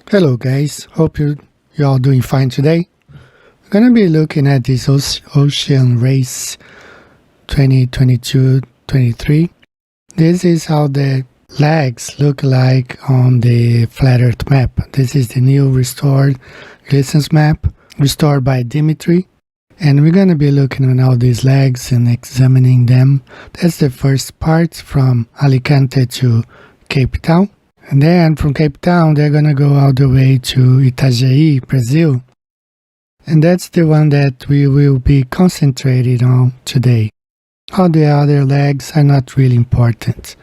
Hello guys, hope you're all doing fine today. We're gonna be looking at this Ocean Race 2022-23. This is how the legs look like on the flat earth map. This is the new restored distance map, restored by Dimitri. And we're gonna be looking at all these legs and examining them. That's the first part from Alicante to Cape Town. And then from Cape Town, they're going to go all the way to Itajaí, Brazil. And that's the one that we will be concentrated on today. All the other legs are not really important.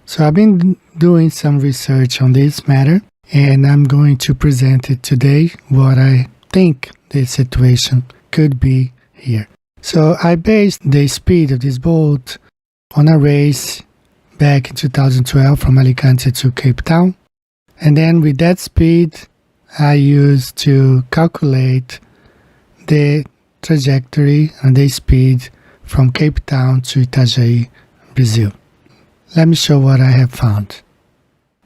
So I've been doing some research on this matter, and I'm going to present it today, what I think the situation could be here. So I based the speed of this boat on a race back in 2012 from Alicante to Cape Town. And then with that speed, I used to calculate the trajectory and the speed from Cape Town to Itajaí, Brazil. Let me show what I have found.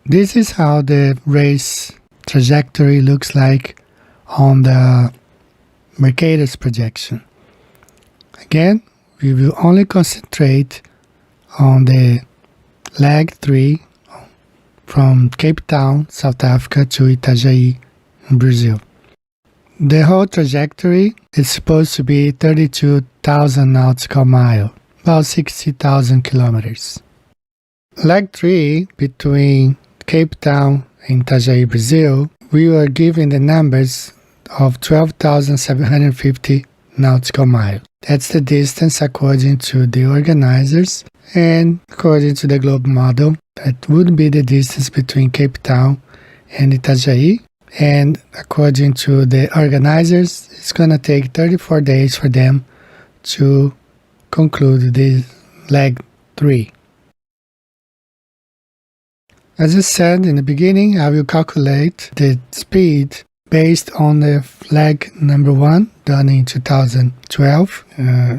This is how the race trajectory looks like on the Mercator's projection. Again, we will only concentrate on the leg 3 from Cape Town, South Africa to Itajaí, Brazil. The whole trajectory is supposed to be 32,000 nautical miles, about 60,000 kilometers. Leg 3 between Cape Town and Itajaí, Brazil, we were given the numbers of 12,750 nautical miles. That's the distance according to the organizers, and according to the globe model, that would be the distance between Cape Town and Itajaí. And according to the organizers, it's going to take 34 days for them to conclude this leg 3. As I said in the beginning, I will calculate the speed based on the leg number 1 done in 2012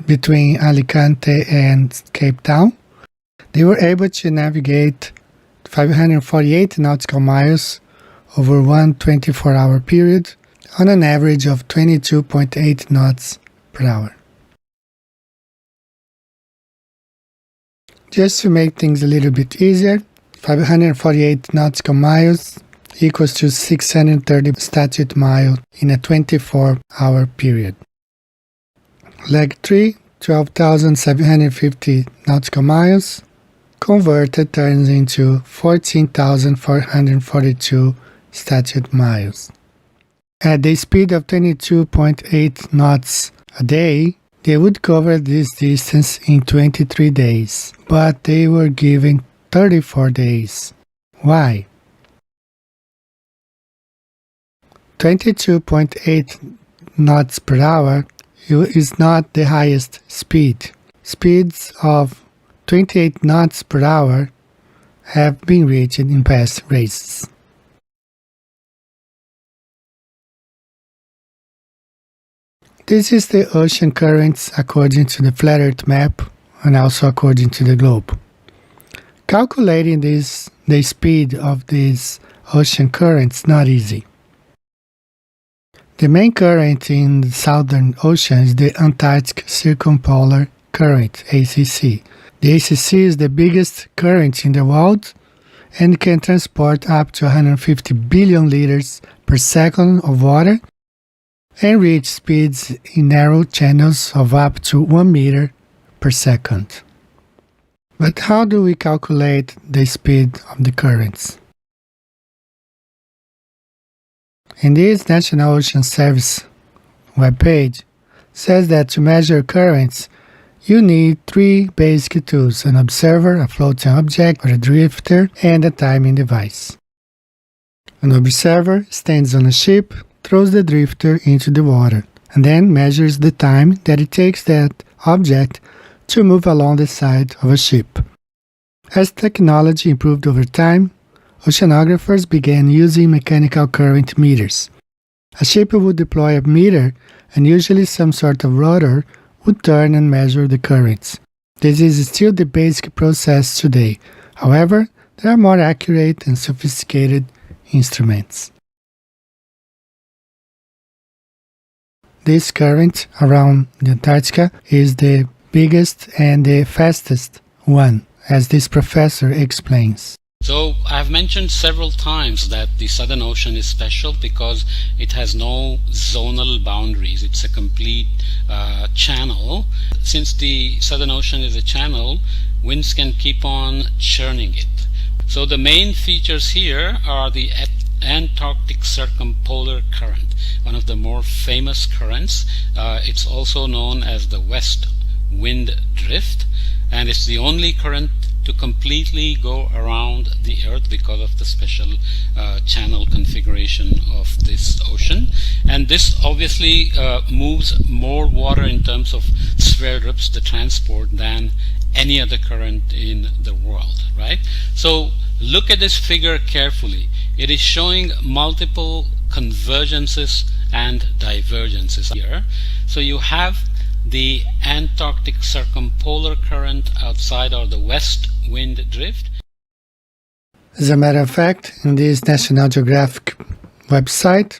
between Alicante and Cape Town. They were able to navigate 548 nautical miles over one 24-hour period on an average of 22.8 knots per hour. Just to make things a little bit easier, 548 nautical miles equals to 630 statute miles in a 24-hour period. Leg 3, 12,750 nautical miles, converted turns into 14,442 statute miles. At the speed of 22.8 knots a day, they would cover this distance in 23 days, but they were given 34 days. Why? 22.8 knots per hour is not the highest speed. Speeds of 28 knots per hour have been reached in past races. This is the ocean currents according to the flat earth map and also according to the globe. Calculating the speed of these ocean currents is not easy. The main current in the Southern Ocean is the Antarctic Circumpolar Current, ACC. The ACC is the biggest current in the world and can transport up to 150 billion liters per second of water and reach speeds in narrow channels of up to 1 meter per second. But how do we calculate the speed of the currents? In this National Ocean Service webpage, says that to measure currents, you need 3 basic tools: an observer, a floating object, or a drifter, and a timing device. An observer stands on a ship, throws the drifter into the water, and then measures the time that it takes that object to move along the side of a ship. As technology improved over time, oceanographers began using mechanical current meters. A ship would deploy a meter, and usually some sort of rotor would turn and measure the currents. This is still the basic process today. However, there are more accurate and sophisticated instruments. this current around the Antarctica is the biggest and the fastest one, as this professor explains. So I've mentioned several times that the Southern Ocean is special because it has no zonal boundaries. It's a complete channel. Since the Southern Ocean is a channel, winds can keep on churning it. So the main features here are the Antarctic Circumpolar Current, one of the more famous currents. It's also known as the West Wind Drift, and it's the only current to completely go around the Earth because of the special channel configuration of this ocean. And this obviously moves more water in terms of sphere drips, the transport, than any other current in the world, right? So look at this figure carefully. It is showing multiple convergences and divergences here. So you have the Antarctic Circumpolar Current outside, or the West Wind Drift. As a matter of fact, in this National Geographic website,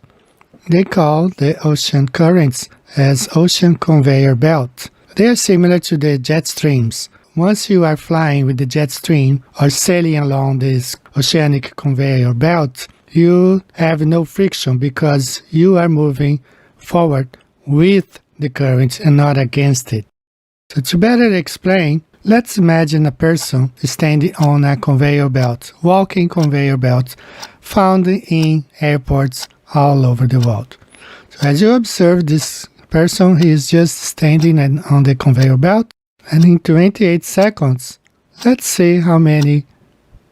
they call the ocean currents as ocean conveyor belt. They are similar to the jet streams. Once you are flying with the jet stream or sailing along this oceanic conveyor belt, you have no friction because you are moving forward with the current and not against it. So to better explain, let's imagine a person standing on a conveyor belt, walking conveyor belt found in airports all over the world. So as you observe this person, he is just standing on the conveyor belt, and in 28 seconds, let's see how many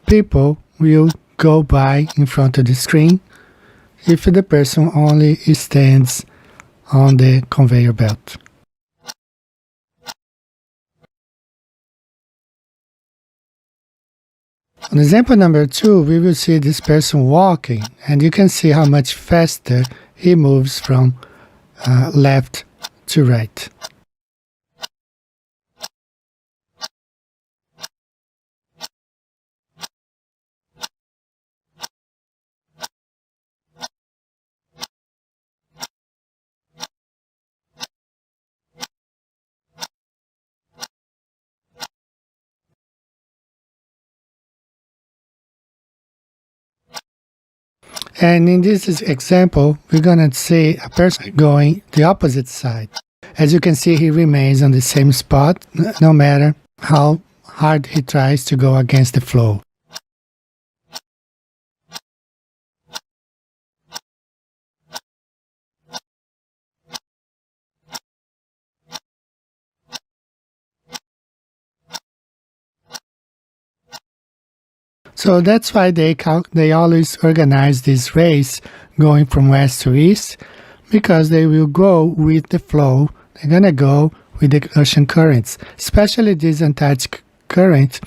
people will go by in front of the screen if the person only stands on the conveyor belt. On example number 2, we will see this person walking, and you can see how much faster he moves from left to right. And in this example, we're going to see a person going the opposite side. As you can see, he remains on the same spot, no matter how hard he tries to go against the flow. So that's why they always organize this race going from west to east, because they will go with the flow. They're going to go with the ocean currents, especially this Antarctic current,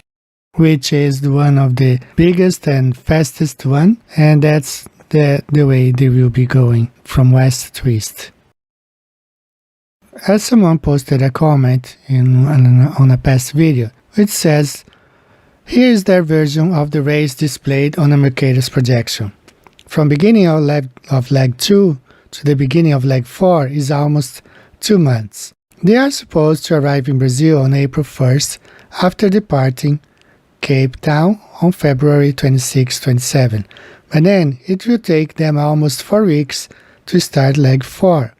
which is one of the biggest and fastest one, and that's the way they will be going from west to east. As someone posted a comment on a past video, which says, here is their version of the race displayed on a Mercator's projection. From beginning of leg 2 to the beginning of leg 4 is almost 2 months. They are supposed to arrive in Brazil on April 1st after departing Cape Town on February 26-27. But then it will take them almost 4 weeks to start leg 4,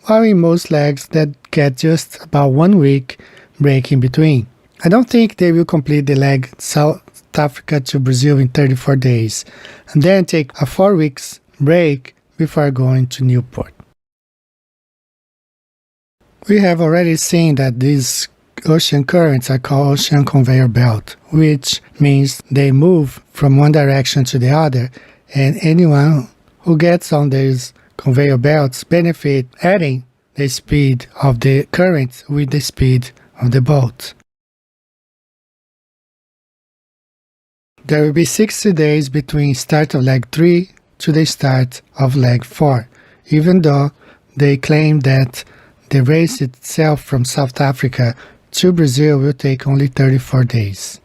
while in most legs that get just about 1 week break in between. I don't think they will complete the leg South Africa to Brazil in 34 days, and then take a 4 weeks break before going to Newport. We have already seen that these ocean currents are called ocean conveyor belt, which means they move from one direction to the other, and anyone who gets on these conveyor belts benefit adding the speed of the current with the speed of the boat. There will be 60 days between start of leg 3 to the start of leg 4, even though they claim that the race itself from South Africa to Brazil will take only 34 days.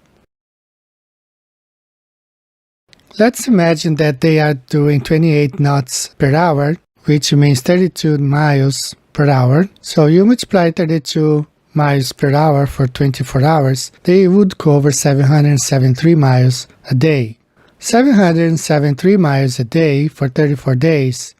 Let's imagine that they are doing 28 knots per hour, which means 32 miles per hour. So you multiply 32 miles per hour for 24 hours, they would cover 773 miles a day. 773 miles a day for 34 days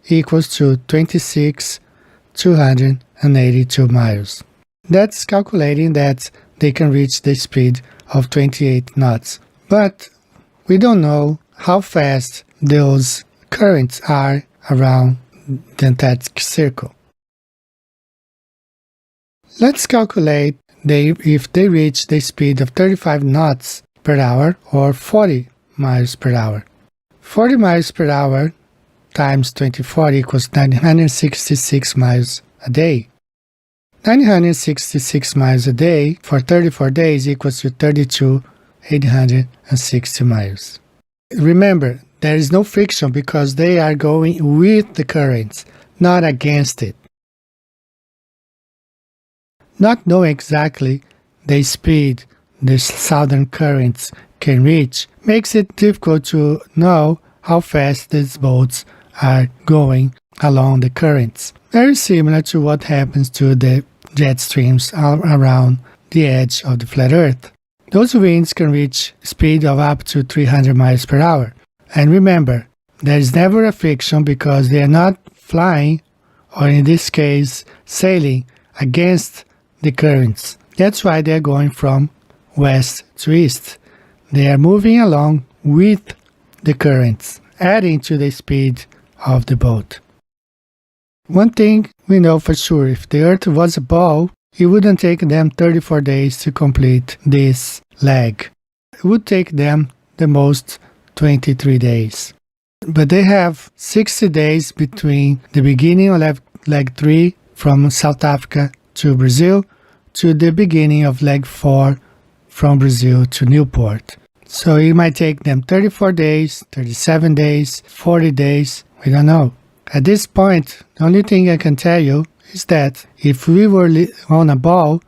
equals to 26,282 miles. That's calculating that they can reach the speed of 28 knots. But we don't know how fast those currents are around the Antarctic Circle. Let's calculate if they reach the speed of 35 knots per hour or 40 miles per hour. 40 miles per hour times 24 equals 966 miles a day. 966 miles a day for 34 days equals to 32,860 miles. Remember, there is no friction because they are going with the currents, not against it. Not knowing exactly the speed the southern currents can reach makes it difficult to know how fast these boats are going along the currents. Very similar to what happens to the jet streams around the edge of the flat Earth. Those winds can reach speed of up to 300 miles per hour. And remember, there is never a friction because they are not flying, or in this case, sailing against the currents. That's why they are going from west to east. They are moving along with the currents, adding to the speed of the boat. One thing we know for sure, if the Earth was a ball, it wouldn't take them 34 days to complete this leg. It would take them the most 23 days. But they have 60 days between the beginning of leg 3 from South Africa to Brazil to the beginning of leg 4 from Brazil to Newport. So it might take them 34 days, 37 days, 40 days, we don't know. At this point, the only thing I can tell you is that if we were on a ball,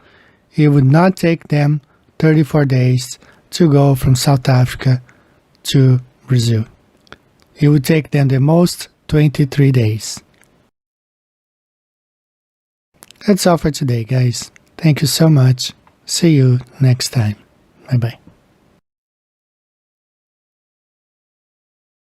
it would not take them 34 days to go from South Africa to Brazil. It would take them the most 23 days. That's all for today, guys. Thank you so much. See you next time. Bye-bye.